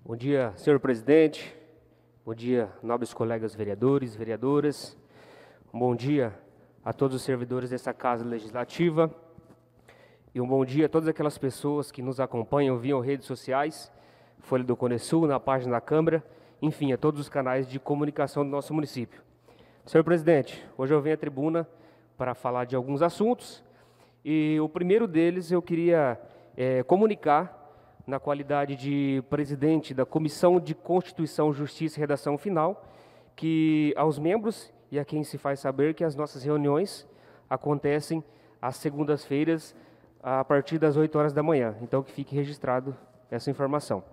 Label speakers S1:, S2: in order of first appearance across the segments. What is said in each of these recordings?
S1: Bom dia, senhor presidente. Bom dia, nobres colegas vereadores, vereadoras. Bom dia a todos os servidores dessa Casa Legislativa. E um bom dia a todas aquelas pessoas que nos acompanham via redes sociais, Folha do Cone Sul, na página da Câmara, enfim, a todos os canais de comunicação do nosso município. Senhor presidente, hoje eu venho à tribuna para falar de alguns assuntos e o primeiro deles eu queria comunicar, na qualidade de presidente da Comissão de Constituição, Justiça e Redação Final, que aos membros e a quem se faz saber que as nossas reuniões acontecem às segundas-feiras a partir das 8 horas da manhã. Então, que fique registrado essa informação.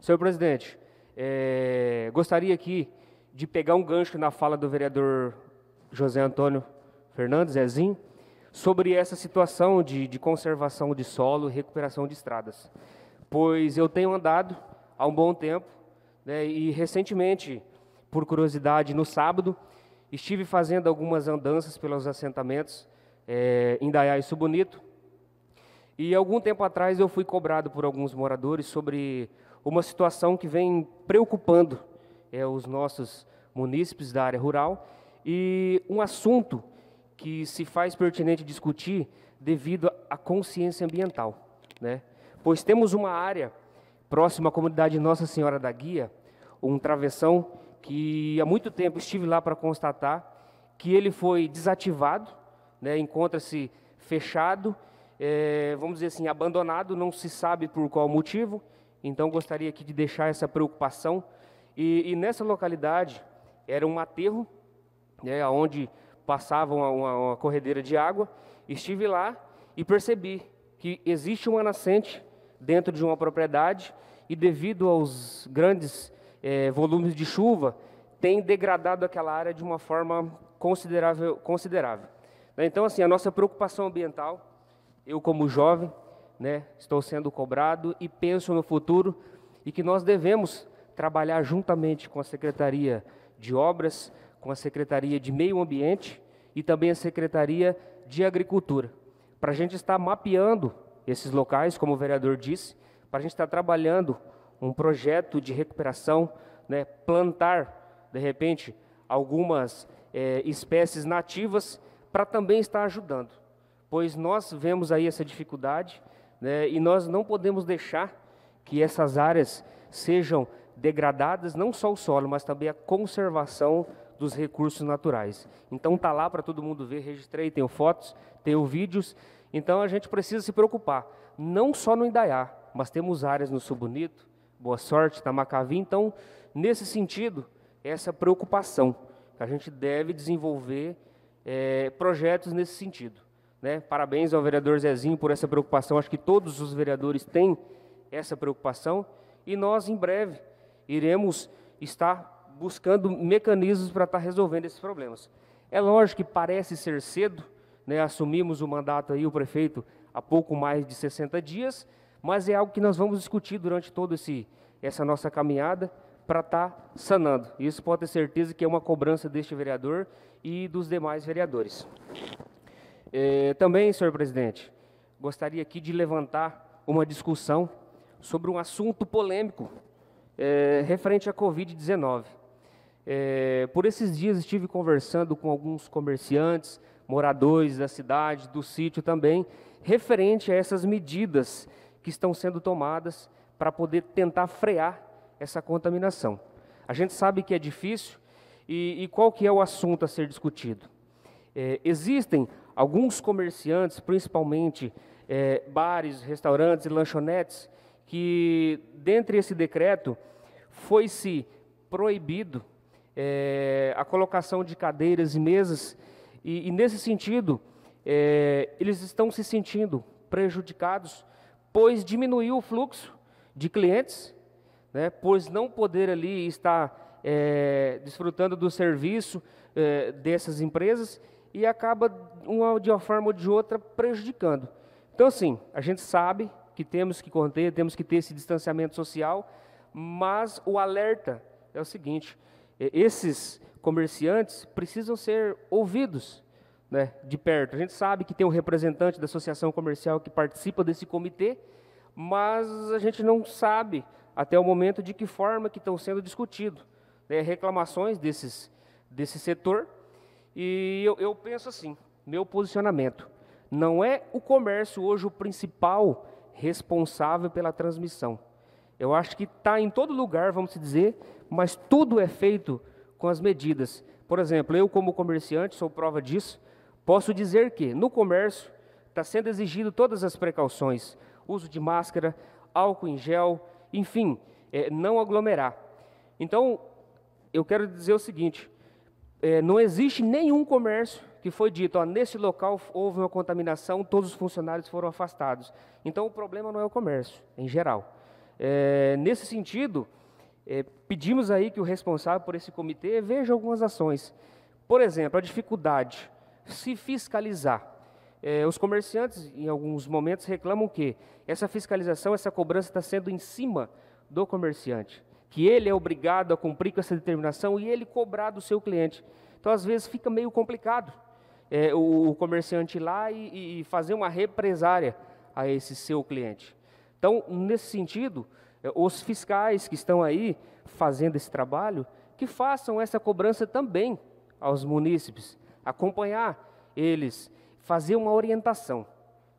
S1: Senhor presidente, gostaria aqui de pegar um gancho na fala do vereador José Antônio Fernandes, Zezinho, sobre essa situação de conservação de solo e recuperação de estradas. Pois eu tenho andado há um bom tempo, né, e recentemente, por curiosidade, no sábado, estive fazendo algumas andanças pelos assentamentos em Indaiá e Subonito, e algum tempo atrás eu fui cobrado por alguns moradores sobre uma situação que vem preocupando os nossos munícipes da área rural e um assunto que se faz pertinente discutir devido à consciência ambiental, né? Pois temos uma área próxima à comunidade Nossa Senhora da Guia, um travessão que há muito tempo estive lá para constatar que ele foi desativado, né? Encontra-se fechado, vamos dizer assim, abandonado, não se sabe por qual motivo. Então gostaria aqui de deixar essa preocupação. E nessa localidade era um aterro, né, onde passava uma corredeira de água. Estive lá e percebi que existe uma nascente dentro de uma propriedade e devido aos grandes volumes de chuva, tem degradado aquela área de uma forma considerável. Então, assim, a nossa preocupação ambiental, eu como jovem, né, estou sendo cobrado e penso no futuro e que nós devemos trabalhar juntamente com a Secretaria de Obras, com a Secretaria de Meio Ambiente e também a Secretaria de Agricultura, para a gente estar mapeando esses locais, como o vereador disse, para a gente estar trabalhando um projeto de recuperação, né, plantar, de repente, algumas espécies nativas, para também estar ajudando, pois nós vemos aí essa dificuldade, né, e nós não podemos deixar que essas áreas sejam degradadas, não só o solo, mas também a conservação dos recursos naturais. Então está lá para todo mundo ver, registrei, tenho fotos, tenho vídeos. Então a gente precisa se preocupar, não só no Indaiá, mas temos áreas no Subonito, Boa Sorte, Tamacavi. Então, nesse sentido, essa preocupação, a gente deve desenvolver projetos nesse sentido, né? Parabéns ao vereador Zezinho por essa preocupação, acho que todos os vereadores têm essa preocupação e nós, em breve, iremos estar buscando mecanismos para estar resolvendo esses problemas. É lógico que parece ser cedo, né? Assumimos o mandato aí, o prefeito, há pouco mais de 60 dias, mas é algo que nós vamos discutir durante toda essa nossa caminhada para estar sanando. Isso pode ter certeza que é uma cobrança deste vereador e dos demais vereadores. Também, senhor presidente, gostaria aqui de levantar uma discussão sobre um assunto polêmico referente à Covid-19. Por esses dias estive conversando com alguns comerciantes, moradores da cidade, do sítio também, referente a essas medidas que estão sendo tomadas para poder tentar frear essa contaminação. A gente sabe que é difícil e qual que é o assunto a ser discutido? Existem alguns comerciantes, principalmente bares, restaurantes e lanchonetes, que, dentre esse decreto, foi-se proibido a colocação de cadeiras e mesas, e nesse sentido, eles estão se sentindo prejudicados, pois diminuiu o fluxo de clientes, né, pois não poder ali estar desfrutando do serviço dessas empresas, e acaba, de uma forma ou de outra, prejudicando. Então, assim, a gente sabe que temos que conter, temos que ter esse distanciamento social, mas o alerta é o seguinte: esses comerciantes precisam ser ouvidos, né, de perto. A gente sabe que tem um representante da associação comercial que participa desse comitê, mas a gente não sabe até o momento de que forma que estão sendo discutidos, né, reclamações desse setor. E eu penso assim, meu posicionamento, não é o comércio hoje o principal responsável pela transmissão. Eu acho que está em todo lugar, vamos dizer, mas tudo é feito com as medidas. Por exemplo, eu como comerciante, sou prova disso, posso dizer que no comércio está sendo exigido todas as precauções, uso de máscara, álcool em gel, enfim, não aglomerar. Então, eu quero dizer o seguinte, não existe nenhum comércio que foi dito, ó, nesse local houve uma contaminação, todos os funcionários foram afastados. Então, o problema não é o comércio, em geral. Nesse sentido, pedimos aí que o responsável por esse comitê veja algumas ações. Por exemplo, a dificuldade, se fiscalizar. Os comerciantes, em alguns momentos, reclamam que essa fiscalização, essa cobrança está sendo em cima do comerciante, que ele é obrigado a cumprir com essa determinação e ele cobrar do seu cliente. Então, às vezes, fica meio complicado o comerciante ir lá e fazer uma represária a esse seu cliente. Então, nesse sentido, os fiscais que estão aí fazendo esse trabalho, que façam essa cobrança também aos munícipes, acompanhar eles, fazer uma orientação,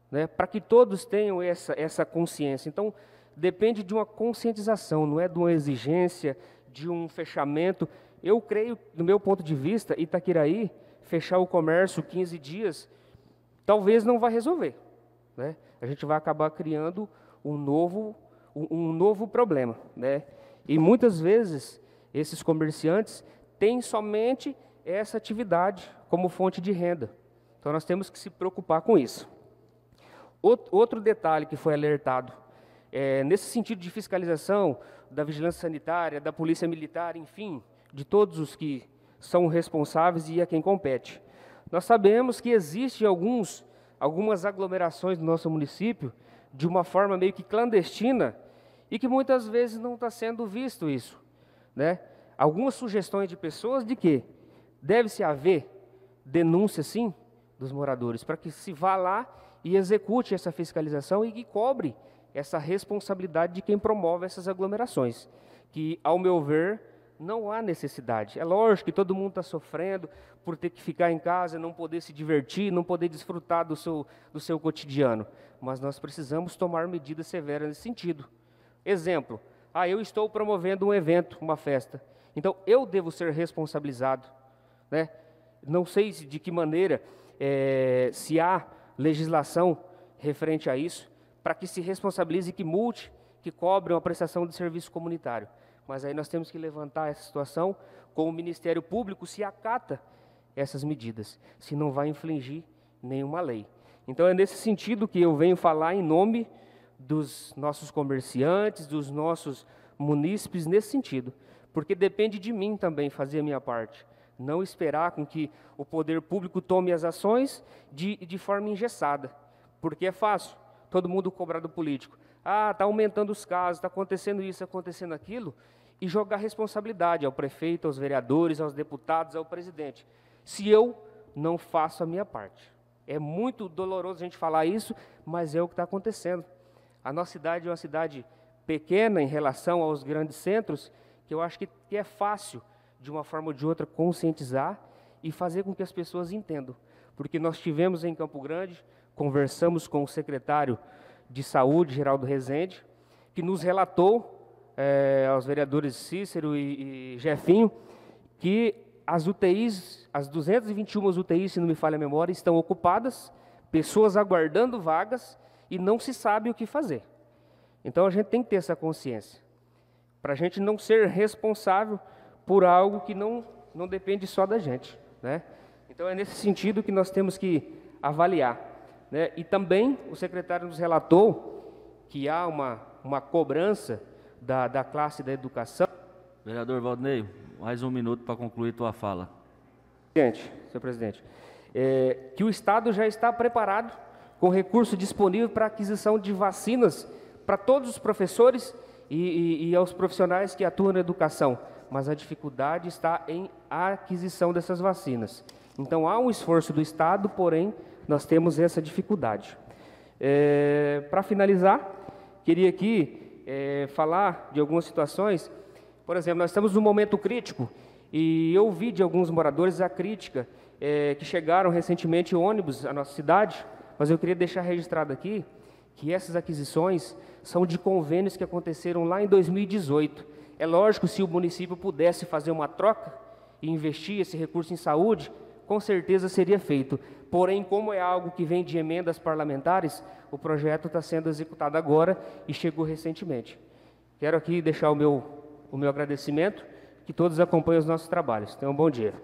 S1: né, para que todos tenham essa consciência. Então, depende de uma conscientização, não é de uma exigência, de um fechamento. Eu creio, do meu ponto de vista, Itaquiraí, fechar o comércio 15 dias, talvez não vai resolver, né? A gente vai acabar criando um novo problema, né? E muitas vezes, esses comerciantes têm somente essa atividade como fonte de renda. Então, nós temos que se preocupar com isso. Outro detalhe que foi alertado, nesse sentido de fiscalização da vigilância sanitária, da polícia militar, enfim, de todos os que são responsáveis e a quem compete. Nós sabemos que existem algumas aglomerações no nosso município de uma forma meio que clandestina e que muitas vezes não está sendo visto isso, né? Algumas sugestões de pessoas de que deve-se haver denúncia, sim, dos moradores, para que se vá lá e execute essa fiscalização e que cobre essa responsabilidade de quem promove essas aglomerações, que, ao meu ver, não há necessidade. É lógico que todo mundo está sofrendo por ter que ficar em casa, não poder se divertir, não poder desfrutar do seu cotidiano, mas nós precisamos tomar medidas severas nesse sentido. Exemplo, eu estou promovendo um evento, uma festa, então eu devo ser responsabilizado, né? Não sei de que maneira, se há legislação referente a isso, para que se responsabilize, que multe, que cobre uma prestação de serviço comunitário. Mas aí nós temos que levantar essa situação com o Ministério Público se acata essas medidas, se não vai infringir nenhuma lei. Então, é nesse sentido que eu venho falar em nome dos nossos comerciantes, dos nossos munícipes, nesse sentido, porque depende de mim também fazer a minha parte, não esperar com que o poder público tome as ações de forma engessada, porque é fácil, todo mundo cobrar do político. Está aumentando os casos, está acontecendo isso, acontecendo aquilo, e jogar responsabilidade ao prefeito, aos vereadores, aos deputados, ao presidente, se eu não faço a minha parte. É muito doloroso a gente falar isso, mas é o que está acontecendo. A nossa cidade é uma cidade pequena em relação aos grandes centros, que eu acho que é fácil, de uma forma ou de outra, conscientizar e fazer com que as pessoas entendam. Porque nós tivemos em Campo Grande, conversamos com o secretário de Saúde, Geraldo Rezende, que nos relatou, aos vereadores Cícero e Jefinho, que as UTIs, as 221 UTIs, se não me falha a memória, estão ocupadas, pessoas aguardando vagas e não se sabe o que fazer. Então, a gente tem que ter essa consciência, para a gente não ser responsável por algo que não depende só da gente, né? Então, é nesse sentido que nós temos que avaliar, né? E também o secretário nos relatou que há uma cobrança da classe da educação.
S2: Vereador Valdinei, mais um minuto para concluir tua fala.
S1: Senhor presidente, que o Estado já está preparado com recurso disponível para aquisição de vacinas para todos os professores e aos profissionais que atuam na educação, mas a dificuldade está em aquisição dessas vacinas. Então, há um esforço do Estado, porém, nós temos essa dificuldade. Para finalizar, queria aqui falar de algumas situações. Por exemplo, nós estamos num momento crítico e eu ouvi de alguns moradores a crítica que chegaram recentemente ônibus à nossa cidade, mas eu queria deixar registrado aqui que essas aquisições são de convênios que aconteceram lá em 2018. É lógico, se o município pudesse fazer uma troca e investir esse recurso em saúde, com certeza seria feito. Porém, como é algo que vem de emendas parlamentares, o projeto está sendo executado agora e chegou recentemente. Quero aqui deixar o meu agradecimento, que todos acompanhem os nossos trabalhos. Tenham um bom dia.